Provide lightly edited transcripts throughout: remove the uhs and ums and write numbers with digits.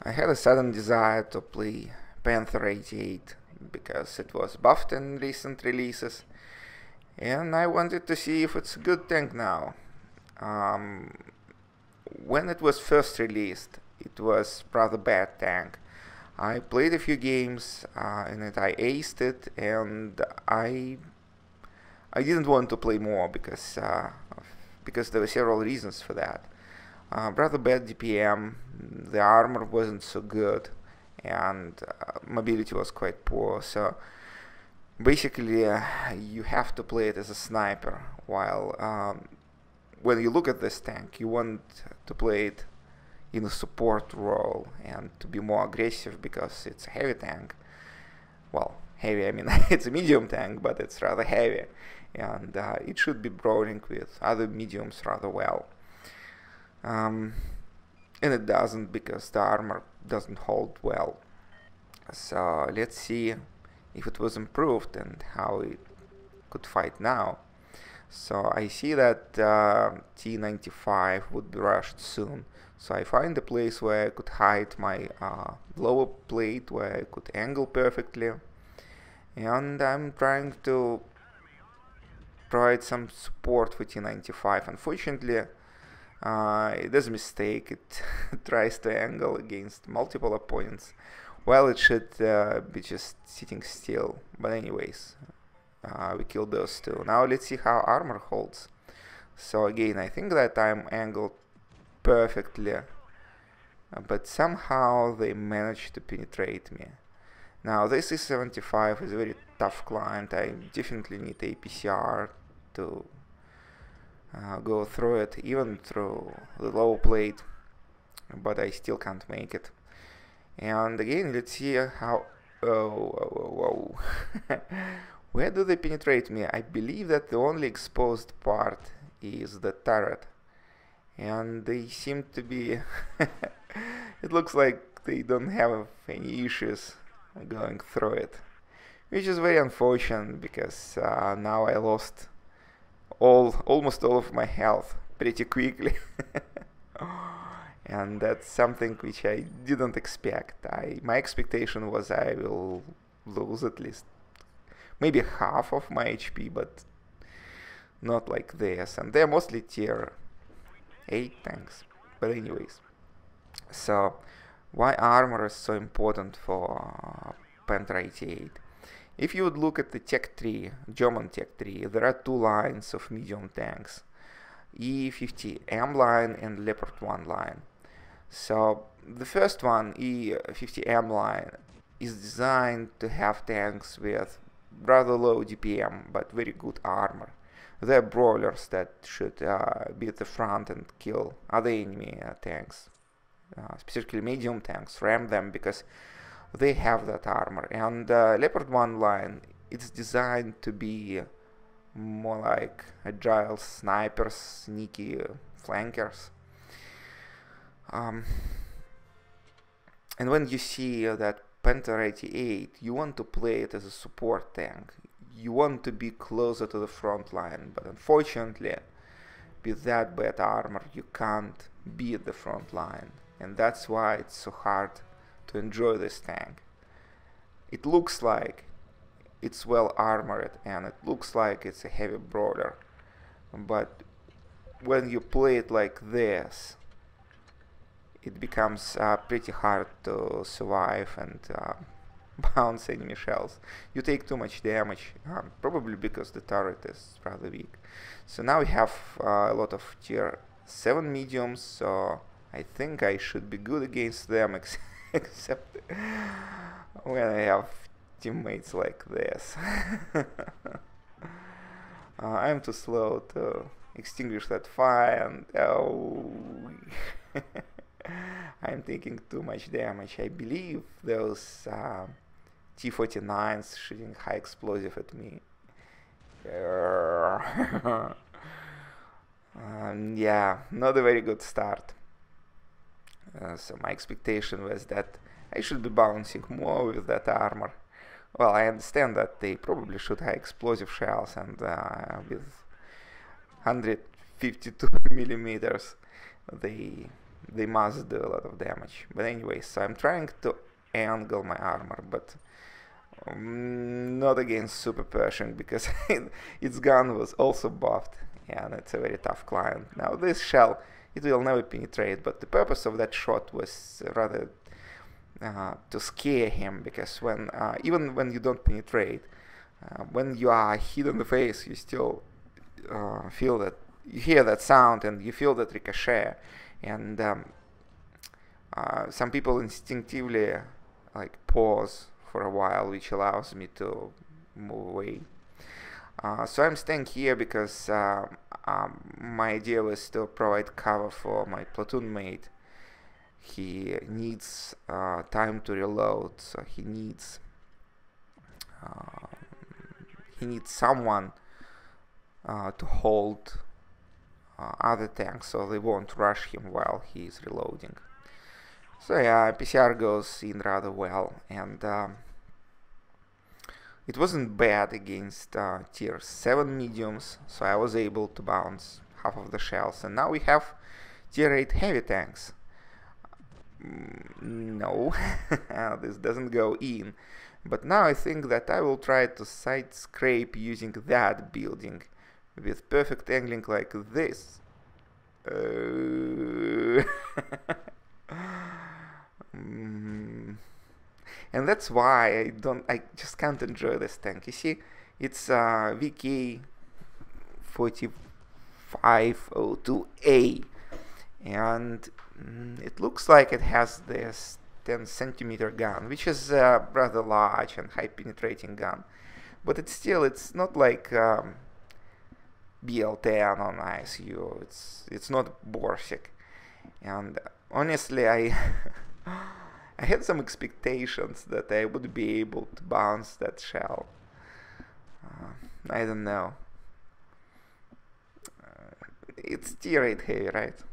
I had a sudden desire to play Panther 88 because it was buffed in recent releases, and I wanted to see if it's a good tank now. Um, when it was first released, it was rather bad tank. I played a few games in it, I aced it, and I didn't want to play more because there were several reasons for that. Rather bad DPM, the armor wasn't so good, and mobility was quite poor. So basically, you have to play it as a sniper. While when you look at this tank, you want to play it in a support role and to be more aggressive because it's a heavy tank. Well, heavy, I mean, it's a medium tank, but it's rather heavy, and it should be brawling with other mediums rather well. And it doesn't because the armor doesn't hold well. So let's see if it was improved and how it could fight now. So I see that T95 would be rushed soon. So I find a place where I could hide my lower plate, where I could angle perfectly. And I'm trying to provide some support for T95. Unfortunately, it does a mistake. It tries to angle against multiple opponents. Well, it should be just sitting still. But anyways, we killed those two. Now let's see how armor holds. So again, I think that I'm angled perfectly, but somehow they managed to penetrate me. Now this E75 is a very tough client. I definitely need APCR to go through it, even through the low plate, but I still can't make it. And again, let's see how... Oh. Where do they penetrate me? I believe that the only exposed part is the turret, and they seem to be... It looks like they don't have any issues going through it, which is very unfortunate because now I lost almost all of my health pretty quickly. And that's something which I didn't expect. My expectation was I will lose at least maybe half of my HP, but not like this. And they're mostly tier 8 tanks. But anyways, so why armor is so important for Panther 88? If you would look at the tech tree, German tech tree, there are two lines of medium tanks, E50M line and Leopard 1 line. So the first one, E50M line, is designed to have tanks with rather low DPM but very good armor. They're brawlers that should be at the front and kill other enemy tanks, specifically medium tanks, ram them because they have that armor. And Leopard 1 line, it's designed to be more like agile snipers, sneaky flankers. And when you see that Panther 88, you want to play it as a support tank. You want to be closer to the front line, but unfortunately, with that bad armor, you can't be at the front line. And that's why it's so hard to enjoy this tank. It looks like it's well armored and it looks like it's a heavy brawler, but when you play it like this, it becomes pretty hard to survive and bounce enemy shells. You take too much damage, probably because the turret is rather weak. So now we have a lot of tier 7 mediums, so I think I should be good against them, except when I have teammates like this. I'm too slow to extinguish that fire, and oh, I'm taking too much damage. I believe those T-49s shooting high explosive at me. Yeah, not a very good start. So my expectation was that I should be bouncing more with that armor. Well, I understand that they probably shoot high explosive shells, and with 152 millimeters they they must do a lot of damage. But anyway, so I'm trying to angle my armor, but not against Super Pershing, because its gun was also buffed, and it's a very tough client. Now this shell, it will never penetrate, but the purpose of that shot was rather to scare him, because when even when you don't penetrate, when you are hit in the face, you still feel that, you hear that sound and you feel that ricochet, and some people instinctively like pause for a while, which allows me to move away. So I'm staying here because my idea was to provide cover for my platoon mate. He needs time to reload, so he needs someone to hold other tanks, so they won't rush him while he is reloading. So yeah, PCR goes in rather well, and it wasn't bad against tier 7 mediums, so I was able to bounce half of the shells. And now we have tier 8 heavy tanks. No, this doesn't go in. But now I think that I will try to side scrape using that building with perfect angling like this. And that's why I just can't enjoy this tank. You see, it's VK 4502A, and it looks like it has this 10-centimeter gun, which is a rather large and high penetrating gun, but it's not like BL-10 on ISU. It's not Borsig, and honestly, I had some expectations that I would be able to bounce that shell. I don't know. It's tier 8 heavy, right?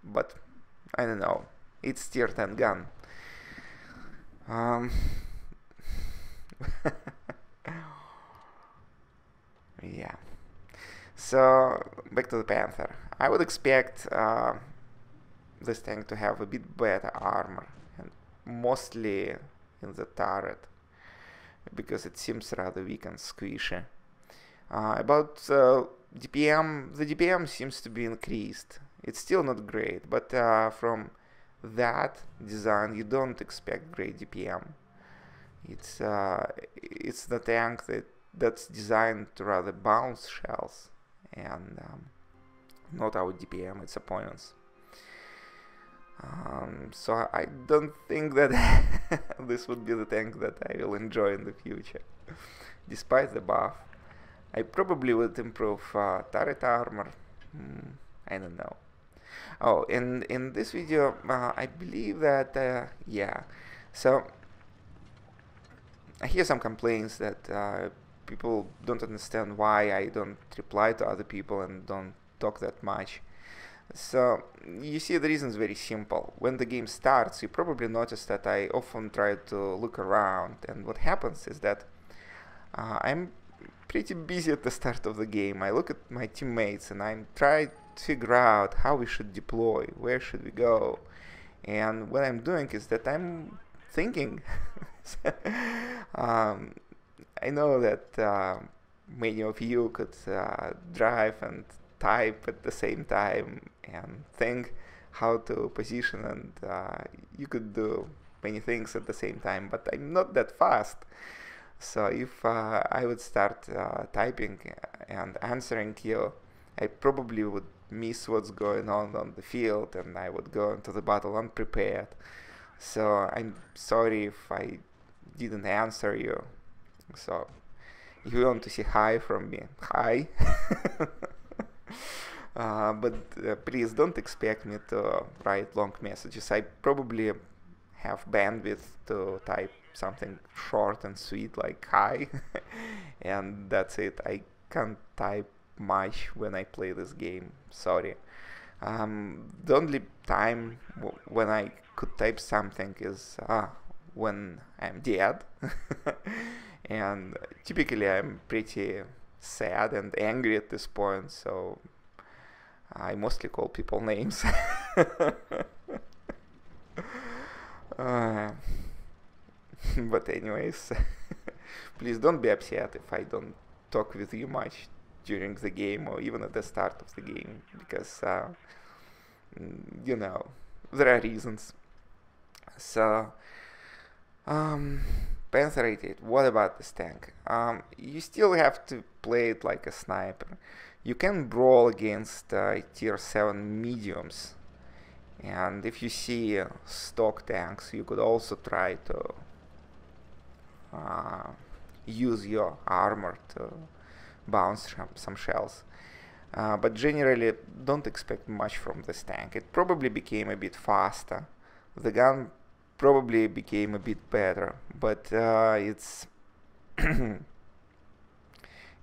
But I don't know. It's tier 10 gun. Yeah. So back to the Panther. I would expect this tank to have a bit better armor, and mostly in the turret, because it seems rather weak and squishy. About DPM, the DPM seems to be increased. It's still not great, but from that design you don't expect great DPM. It's the tank that's designed to rather bounce shells, and not out DPM its opponents. So I don't think that this would be the tank that I will enjoy in the future. Despite the buff, I probably would improve turret armor. I don't know. Oh, in this video, I believe that yeah. So I hear some complaints that people don't understand why I don't reply to other people and don't talk that much. So you see, the reason is very simple. When the game starts, you probably notice that I often try to look around, and what happens is that I'm pretty busy at the start of the game. I look at my teammates and I'm trying to figure out how we should deploy, where should we go, and what I'm doing is that I'm thinking. I know that many of you could drive and type at the same time and think how to position, and you could do many things at the same time, but I'm not that fast. So if I would start typing and answering you, I probably would miss what's going on the field, and I would go into the battle unprepared. So I'm sorry if I didn't answer you. So if you want to say hi from me, hi. But please don't expect me to write long messages. I probably have bandwidth to type something short and sweet like hi, and that's it. I can't type much when I play this game, sorry. The only time when I could type something is when I'm dead. And typically I'm pretty sad and angry at this point, so I mostly call people names. Uh, but anyways, please don't be upset if I don't talk with you much during the game or even at the start of the game, because you know, there are reasons. So Panther 88, what about this tank? You still have to play it like a sniper. You can brawl against tier 7 mediums, and if you see stock tanks, you could also try to use your armor to bounce some shells. But generally, don't expect much from this tank. It probably became a bit faster. The gun probably became a bit better, but it's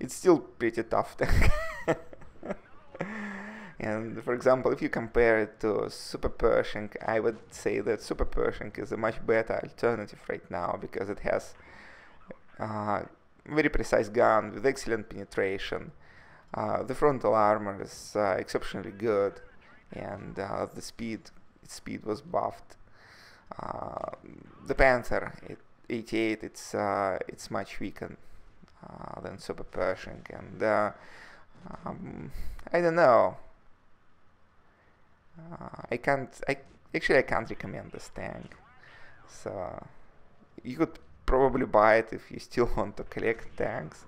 it's still pretty tough tank. And for example, if you compare it to Super Pershing, I would say that Super Pershing is a much better alternative right now, because it has very precise gun with excellent penetration. The frontal armor is exceptionally good, and its speed was buffed. The Panther 88, it's much weaker than Super Pershing, and I don't know. I can't recommend this tank. So you could probably buy it if you still want to collect tanks.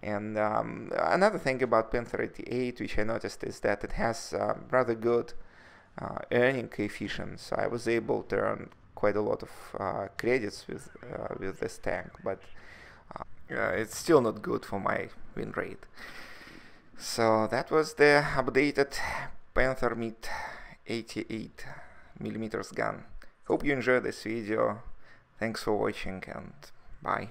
And another thing about Panther 88, which I noticed, is that it has rather good earning coefficient. So I was able to earn quite a lot of credits with this tank, but it's still not good for my win rate. So that was the updated Panther Mid 88mm gun. Hope you enjoyed this video. Thanks for watching, and bye.